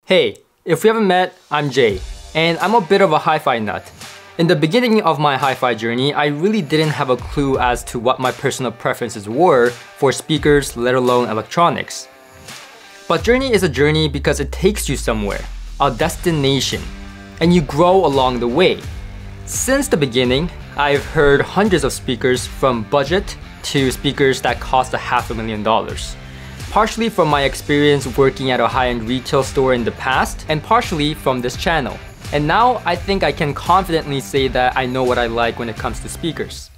Hey, if we haven't met, I'm Jay, and I'm a bit of a hi-fi nut. In the beginning of my hi-fi journey, I really didn't have a clue as to what my personal preferences were for speakers, let alone electronics. But journey is a journey because it takes you somewhere, a destination, and you grow along the way. Since the beginning, I've heard hundreds of speakers from budget to speakers that cost $500,000. Partially from my experience working at a high-end retail store in the past, and partially from this channel. And now I think I can confidently say that I know what I like when it comes to speakers.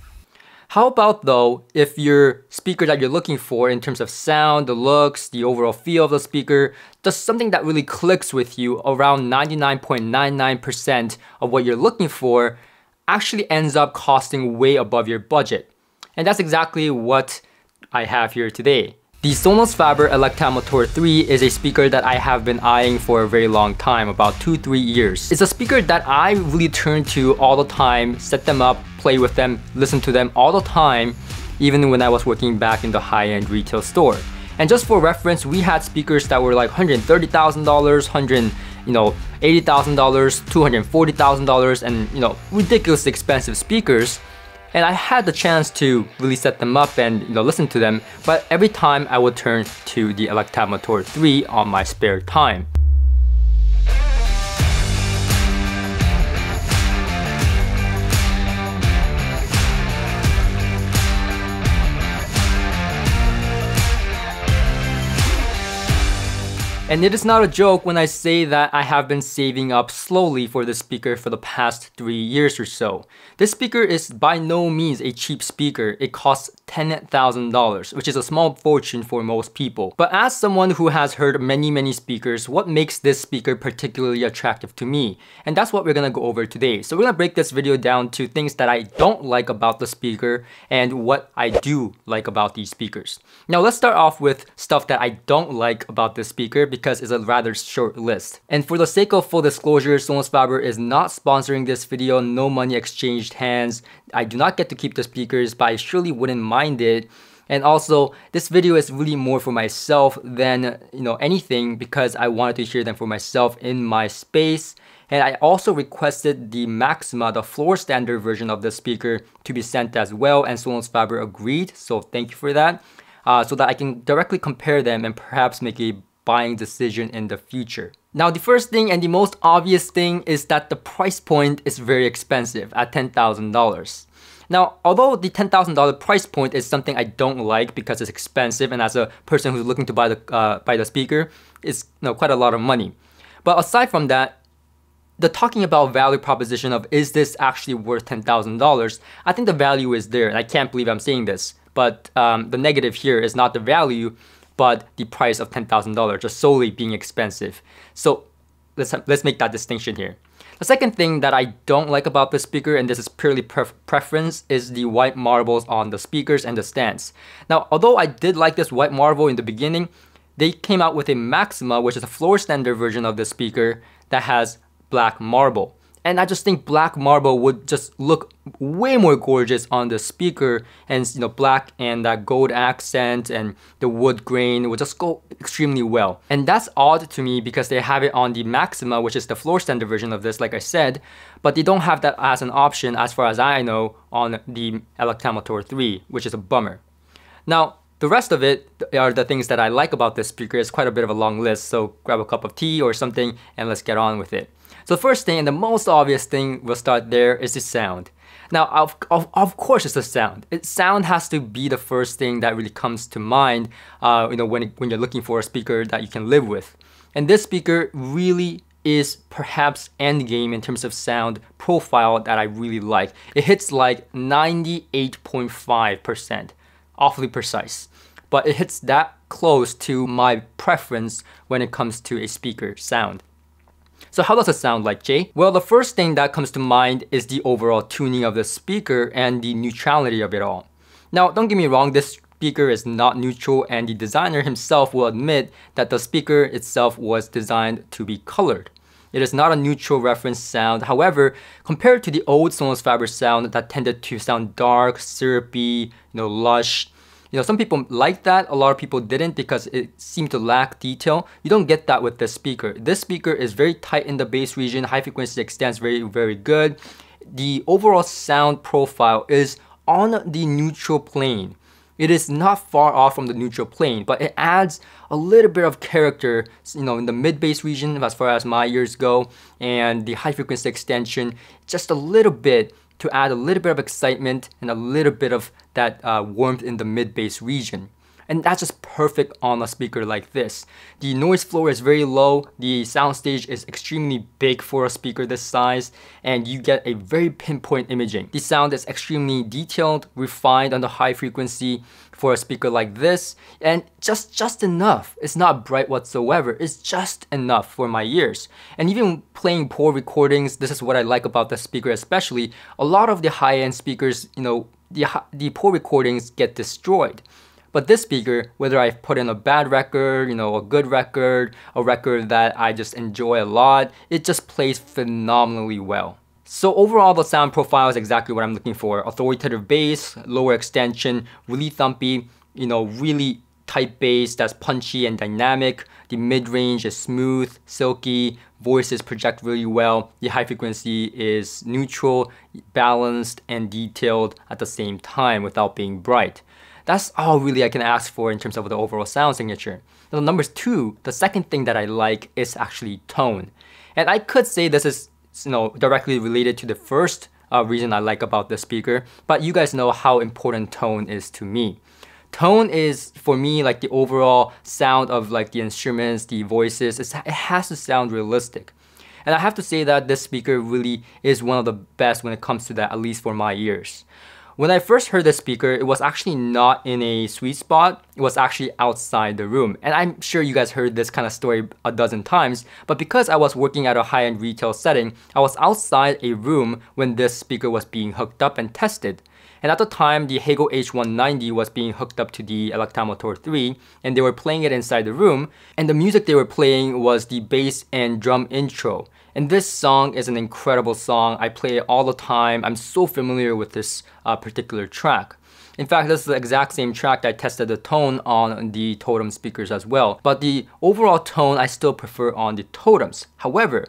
How about though, if your speaker that you're looking for in terms of sound, the looks, the overall feel of the speaker, does something that really clicks with you around 99.99% of what you're looking for, actually ends up costing way above your budget. And that's exactly what I have here today. The Sonus Faber Electa Amator 3 is a speaker that I have been eyeing for a very long time, about 2-3 years. It's a speaker that I really turn to all the time, set them up, play with them, listen to them all the time, even when I was working back in the high-end retail store. And just for reference, we had speakers that were like $130,000, $80,000, $240,000, and ridiculously expensive speakers. And I had the chance to really set them up and listen to them, but every time I would turn to the Electa Amator 3 on my spare time. And it is not a joke when I say that I have been saving up slowly for this speaker for the past 3 years or so. This speaker is by no means a cheap speaker. It costs $10,000, which is a small fortune for most people. But as someone who has heard many speakers, what makes this speaker particularly attractive to me? And that's what we're gonna go over today. So we're gonna break this video down to things that I don't like about the speaker and what I do like about these speakers. Now let's start off with stuff that I don't like about this speaker because it's a rather short list. And for the sake of full disclosure, Sonus Faber is not sponsoring this video, no money exchanged hands. I do not get to keep the speakers, but I surely wouldn't mind it. And also, this video is really more for myself than anything because I wanted to hear them for myself in my space. And I also requested the Maxima, the floor standard version of the speaker, to be sent as well, and Sonus Faber agreed, so thank you for that. So that I can directly compare them and perhaps make a buying decision in the future. Now, the first thing and the most obvious thing is that the price point is very expensive at $10,000. Now, although the $10,000 price point is something I don't like because it's expensive, and as a person who's looking to buy the speaker, it's quite a lot of money. But aside from that, the talking about value proposition of is this actually worth $10,000, I think the value is there, and I can't believe I'm saying this. But the negative here is not the value, but the price of $10,000 just solely being expensive. So let's make that distinction here. The second thing that I don't like about this speaker, and this is purely preference, is the white marbles on the speakers and the stands. Now, although I did like this white marble in the beginning, they came out with a Maxima, which is a floor standard version of the speaker that has black marble. And I just think black marble would just look way more gorgeous on the speaker, and black and that gold accent and the wood grain would just go extremely well. And that's odd to me because they have it on the Maxima, which is the floor standard version of this, like I said, but they don't have that as an option as far as I know on the Electa Amator 3, which is a bummer. Now, the rest of it are the things that I like about this speaker. It's quite a bit of a long list, so grab a cup of tea or something and let's get on with it. So the first thing and the most obvious thing, we'll start there, is the sound. Now, of course it's the sound. Sound has to be the first thing that really comes to mind when you're looking for a speaker that you can live with. And this speaker really is perhaps endgame in terms of sound profile that I really like. It hits like 98.5%, awfully precise. But it hits that close to my preference when it comes to a speaker sound. So how does it sound like, Jay? Well, the first thing that comes to mind is the overall tuning of the speaker and the neutrality of it all. Now, don't get me wrong, this speaker is not neutral, and the designer himself will admit that the speaker itself was designed to be colored. It is not a neutral reference sound. However, compared to the old Sonus Faber sound that tended to sound dark, syrupy, lush, You know, some people like that, a lot of people didn't because it seemed to lack detail. You don't get that with this speaker. This speaker is very tight in the bass region, high frequency extends very, very good. The overall sound profile is on the neutral plane. It is not far off from the neutral plane, but it adds a little bit of character, you know, in the mid-bass region as far as my ears go, and the high frequency extension, just a little bit to add a little bit of excitement and a little bit of that warmth in the mid-bass region. And that's just perfect on a speaker like this. The noise floor is very low, the soundstage is extremely big for a speaker this size, and you get a very pinpoint imaging. The sound is extremely detailed, refined on the high frequency for a speaker like this, and just enough. It's not bright whatsoever, it's just enough for my ears. And even playing poor recordings, this is what I like about the speaker especially. A lot of the high-end speakers, you know, the poor recordings get destroyed. But this speaker, whether I put in a bad record, you know, a good record, a record that I just enjoy a lot, it just plays phenomenally well. So overall, the sound profile is exactly what I'm looking for. Authoritative bass, lower extension, really thumpy, you know, really tight bass that's punchy and dynamic. The mid-range is smooth, silky, voices project really well. The high frequency is neutral, balanced, and detailed at the same time without being bright. That's all really I can ask for in terms of the overall sound signature. Now, number two, the second thing that I like is actually tone. And I could say this is, you know, directly related to the first reason I like about this speaker, but you guys know how important tone is to me. Tone is, for me, like the overall sound of like the instruments, the voices, it has to sound realistic. And I have to say that this speaker really is one of the best when it comes to that, at least for my ears. When I first heard this speaker, it was actually not in a sweet spot. It was actually outside the room. And I'm sure you guys heard this kind of story a dozen times, but because I was working at a high-end retail setting, I was outside a room when this speaker was being hooked up and tested. And at the time, the Hagel H190 was being hooked up to the Electa Amator 3, and they were playing it inside the room, and the music they were playing was the bass and drum intro. And this song is an incredible song. I play it all the time. I'm so familiar with this particular track. In fact, this is the exact same track that I tested the tone on the Totem speakers as well. But the overall tone, I still prefer on the Totems. However,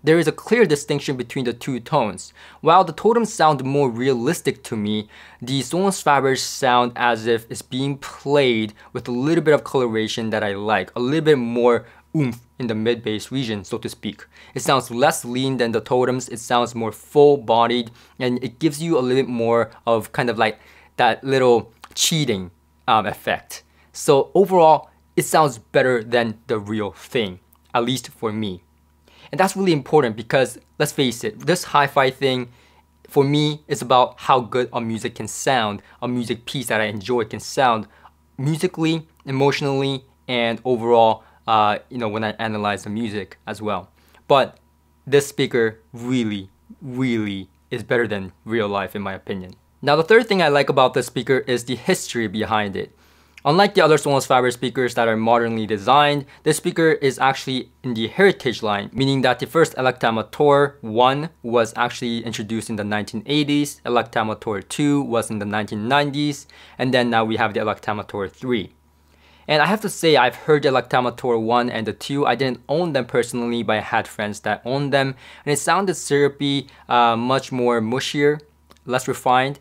there is a clear distinction between the two tones. While the Totems sound more realistic to me, the Sonus Fabers sound as if it's being played with a little bit of coloration that I like, a little bit more oomph in the mid-bass region, so to speak. It sounds less lean than the Totems, it sounds more full-bodied, and it gives you a little bit more of kind of like that little cheating effect. So overall, it sounds better than the real thing, at least for me. And that's really important because, let's face it, this hi-fi thing, for me, is about how good a music can sound, a music piece that I enjoy can sound musically, emotionally, and overall, you know, when I analyze the music as well. But this speaker really, really is better than real life in my opinion. Now, the third thing I like about this speaker is the history behind it. Unlike the other Sonus Faber speakers that are modernly designed, this speaker is actually in the heritage line, meaning that the first Electa Amator 1 was actually introduced in the 1980s, Electa Amator 2 was in the 1990s, and then now we have the Electa Amator 3. And I have to say, I've heard the Electa Amator 1 and the 2. I didn't own them personally, but I had friends that owned them. And it sounded syrupy, much more mushier, less refined.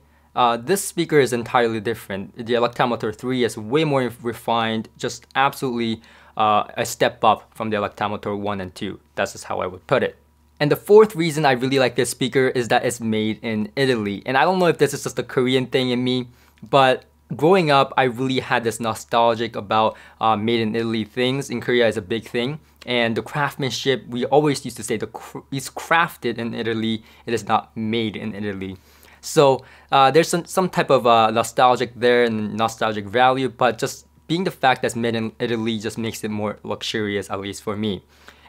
This speaker is entirely different. The Electa Amator 3 is way more refined, just absolutely a step up from the Electa Amator 1 and 2. That's just how I would put it. And the fourth reason I really like this speaker is that it's made in Italy. And I don't know if this is just a Korean thing in me, but growing up, I really had this nostalgic about made in Italy things. In Korea is a big thing. And the craftsmanship, we always used to say it's crafted in Italy, it is not made in Italy. So there's some type of nostalgic there and nostalgic value, but just being the fact that it's made in Italy just makes it more luxurious, at least for me.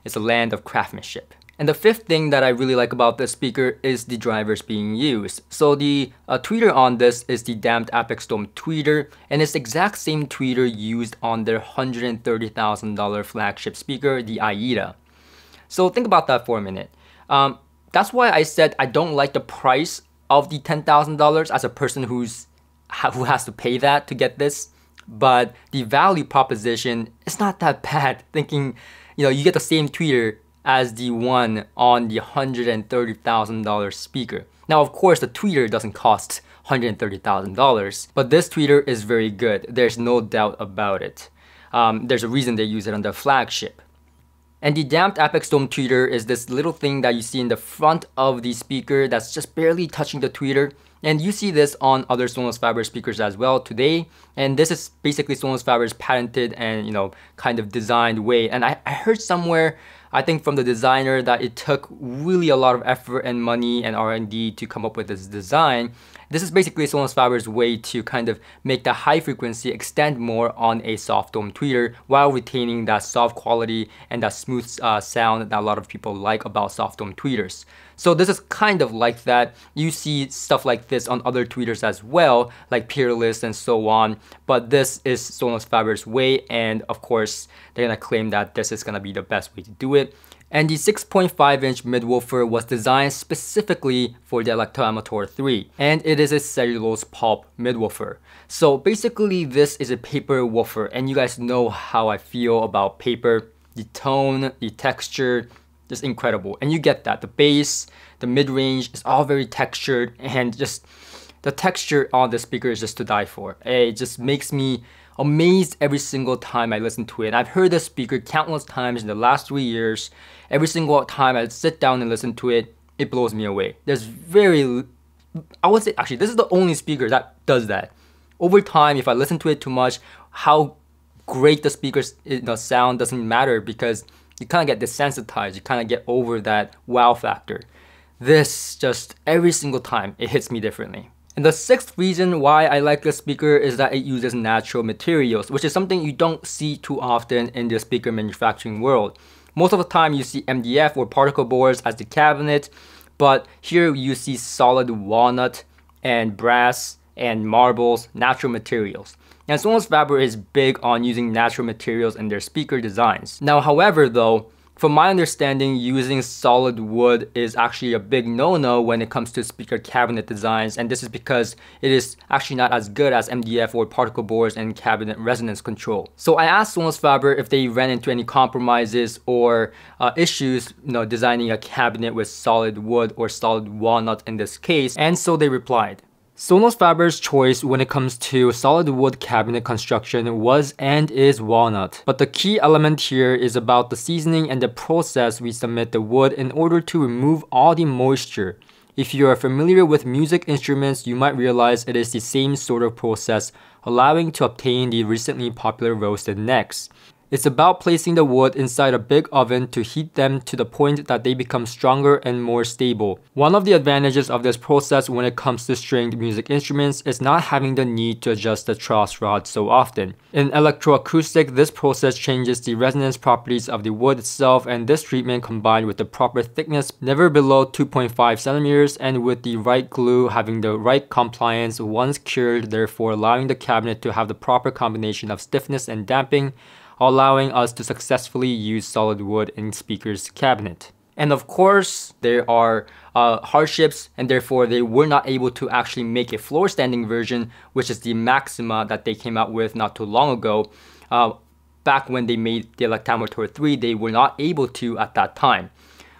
It's a land of craftsmanship. And the fifth thing that I really like about this speaker is the drivers being used. So the tweeter on this is the damped Apex Dome tweeter, and it's the exact same tweeter used on their $130,000 flagship speaker, the iyagi. So think about that for a minute. That's why I said I don't like the price of the $10,000 as a person who has to pay that to get this. but the value proposition is not that bad. Thinking, you get the same tweeter as the one on the $130,000 speaker. Now, of course, the tweeter doesn't cost $130,000, but this tweeter is very good. There's no doubt about it. There's a reason they use it on their flagship. And the damped Apex Dome tweeter is this little thing that you see in the front of the speaker that's just barely touching the tweeter. And you see this on other Sonus Faber speakers as well today. And this is basically Sonus Faber's patented and, kind of designed way. And I heard somewhere, I think from the designer, that it took really a lot of effort and money and R&D to come up with this design. This is basically Sonus Faber's way to kind of make the high frequency extend more on a soft dome tweeter while retaining that soft quality and that smooth sound that a lot of people like about soft dome tweeters. So this is kind of like that. You see stuff like this on other tweeters as well, like Peerless and so on. But this is Sonus Faber's way, and of course, they're gonna claim that this is gonna be the best way to do it. And the 6.5-inch midwoofer was designed specifically for the Electa Amator 3, and it is a cellulose pulp midwoofer. So basically this is a paper woofer, and you guys know how I feel about paper. The tone, the texture, just incredible. And you get that. The bass, the mid-range is all very textured, and just the texture on the speaker is just to die for. It just makes me amazed every single time I listen to it. And I've heard this speaker countless times in the last 3 years. Every single time I sit down and listen to it, it blows me away. I would say, actually, this is the only speaker that does that. Over time, if I listen to it too much, how great the speaker's sound doesn't matter, because you kind of get desensitized. You kind of get over that wow factor. This just, every single time, it hits me differently. And the sixth reason why I like this speaker is that it uses natural materials, which is something you don't see too often in the speaker manufacturing world. Most of the time you see MDF or particle boards as the cabinet, but here you see solid walnut and brass and marbles, natural materials. And Sonus Faber is big on using natural materials in their speaker designs. Now, however though, from my understanding, using solid wood is actually a big no-no when it comes to speaker cabinet designs, and this is because it is actually not as good as MDF or particle boards and cabinet resonance control. So I asked Sonus Faber if they ran into any compromises or issues, designing a cabinet with solid wood or solid walnut in this case, and so they replied. Sonus Faber's choice when it comes to solid wood cabinet construction was and is walnut. But the key element here is about the seasoning and the process we submit the wood in order to remove all the moisture. If you are familiar with music instruments, you might realize it is the same sort of process, allowing to obtain the recently popular roasted necks. It's about placing the wood inside a big oven to heat them to the point that they become stronger and more stable. One of the advantages of this process when it comes to stringed music instruments is not having the need to adjust the truss rod so often. In electroacoustic, this process changes the resonance properties of the wood itself, and this treatment combined with the proper thickness, never below 2.5 centimeters, and with the right glue having the right compliance once cured, therefore allowing the cabinet to have the proper combination of stiffness and damping, allowing us to successfully use solid wood in speakers cabinet. And of course, there are hardships, and therefore they were not able to actually make a floor standing version, which is the Maxima that they came out with not too long ago. Back when they made the Electa Amator 3, they were not able to at that time.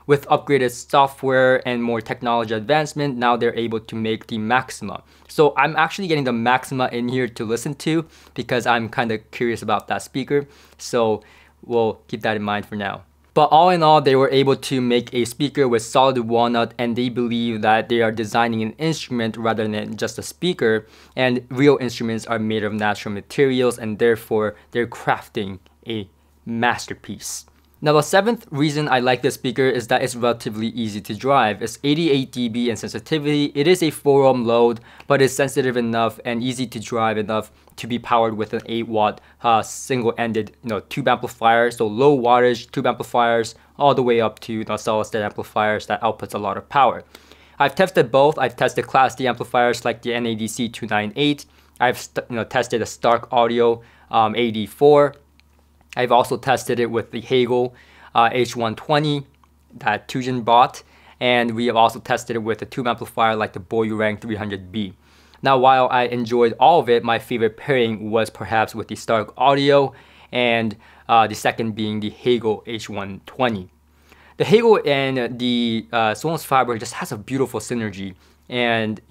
With upgraded software and more technology advancement, now they're able to make the Maxima. So I'm actually getting the Maxima in here to listen to because I'm kind of curious about that speaker. So we'll keep that in mind for now. But all in all, they were able to make a speaker with solid walnut, and they believe that they are designing an instrument rather than just a speaker. And real instruments are made of natural materials, and therefore they're crafting a masterpiece. Now, the seventh reason I like this speaker is that it's relatively easy to drive. It's 88 dB in sensitivity. It is a 4-ohm load, but it's sensitive enough and easy to drive enough to be powered with an 8-watt single-ended tube amplifier. So low wattage tube amplifiers all the way up to solid-state amplifiers that outputs a lot of power. I've tested both. I've tested Class D amplifiers like the NADC 298. I've tested a Stark Audio AD4. I've also tested it with the Hagel H120 that Tujin bought, and we have also tested it with a tube amplifier like the Boyurang 300B. Now, while I enjoyed all of it, my favorite pairing was perhaps with the Stark Audio, and the second being the Hagel H120. The Hagel and the Sonus Faber just has a beautiful synergy, and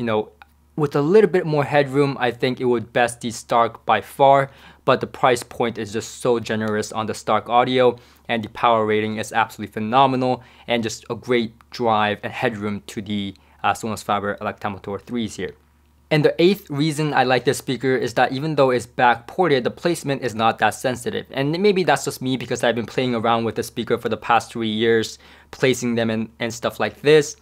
with a little bit more headroom, I think it would best the Stark by far, but the price point is just so generous on the Stark Audio, and the power rating is absolutely phenomenal, and just a great drive and headroom to the Sonus Faber Electa Amator 3s here. And the 8th reason I like this speaker is that even though it's back ported, the placement is not that sensitive. And maybe that's just me because I've been playing around with the speaker for the past 3 years, placing them in and stuff like this.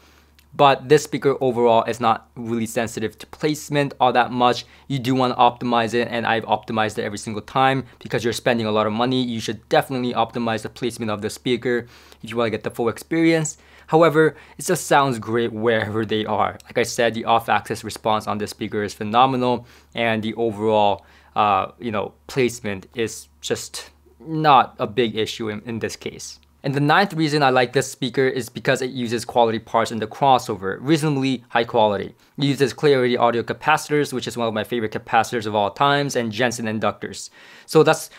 But this speaker overall is not really sensitive to placement all that much. You do want to optimize it, and I've optimized it every single time because you're spending a lot of money. You should definitely optimize the placement of the speaker if you want to get the full experience. However, it just sounds great wherever they are. Like I said, the off-axis response on this speaker is phenomenal, and the overall placement is just not a big issue in this case. And the 9th reason I like this speaker is because it uses quality parts in the crossover, reasonably high quality. It uses Clarity audio capacitors, which is one of my favorite capacitors of all times, and Jensen inductors. So that's,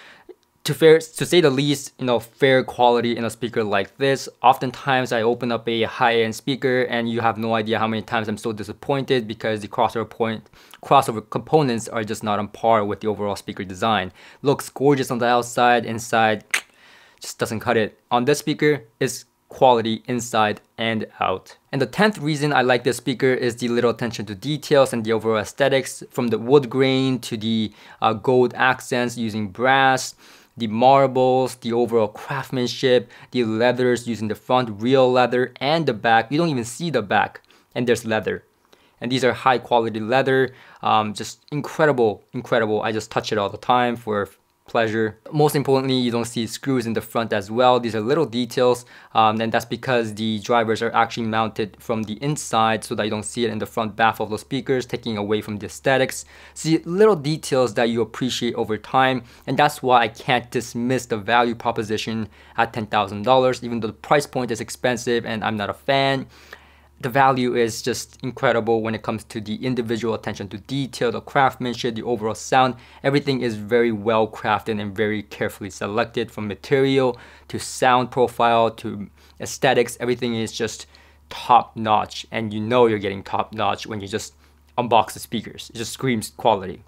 to say the least, fair quality in a speaker like this. Oftentimes I open up a high-end speaker and you have no idea how many times I'm so disappointed because the crossover components are just not on par with the overall speaker design. Looks gorgeous on the outside, inside just doesn't cut it. On this speaker, it's quality inside and out. And the 10th reason I like this speaker is the little attention to details and the overall aesthetics, from the wood grain to the gold accents using brass, the marbles, the overall craftsmanship, the leathers using the front real leather and the back. You don't even see the back, and there's leather. And these are high quality leather, just incredible. I just touch it all the time for pleasure. Most importantly, you don't see screws in the front as well. These are little details, and that's because the drivers are actually mounted from the inside so that you don't see it in the front baffle of those speakers, taking away from the aesthetics. See, little details that you appreciate over time, and that's why I can't dismiss the value proposition at $10,000, even though the price point is expensive and I'm not a fan. The value is just incredible when it comes to the individual attention to detail, the craftsmanship, the overall sound. Everything is very well crafted and very carefully selected, from material to sound profile to aesthetics. Everything is just top notch, and you're getting top notch when you just unbox the speakers. It just screams quality.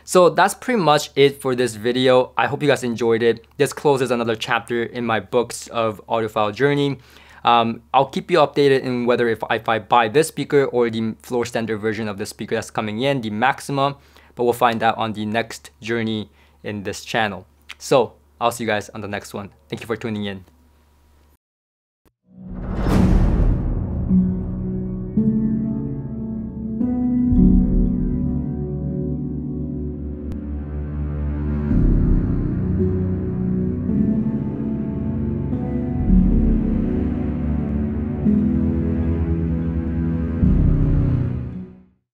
So that's pretty much it for this video. I hope you guys enjoyed it. This closes another chapter in my books of audiophile journey. I'll keep you updated in whether if I buy this speaker or the floor standard version of the speaker that's coming in, the Maxima, but we'll find out on the next journey in this channel. So I'll see you guys on the next one. Thank you for tuning in.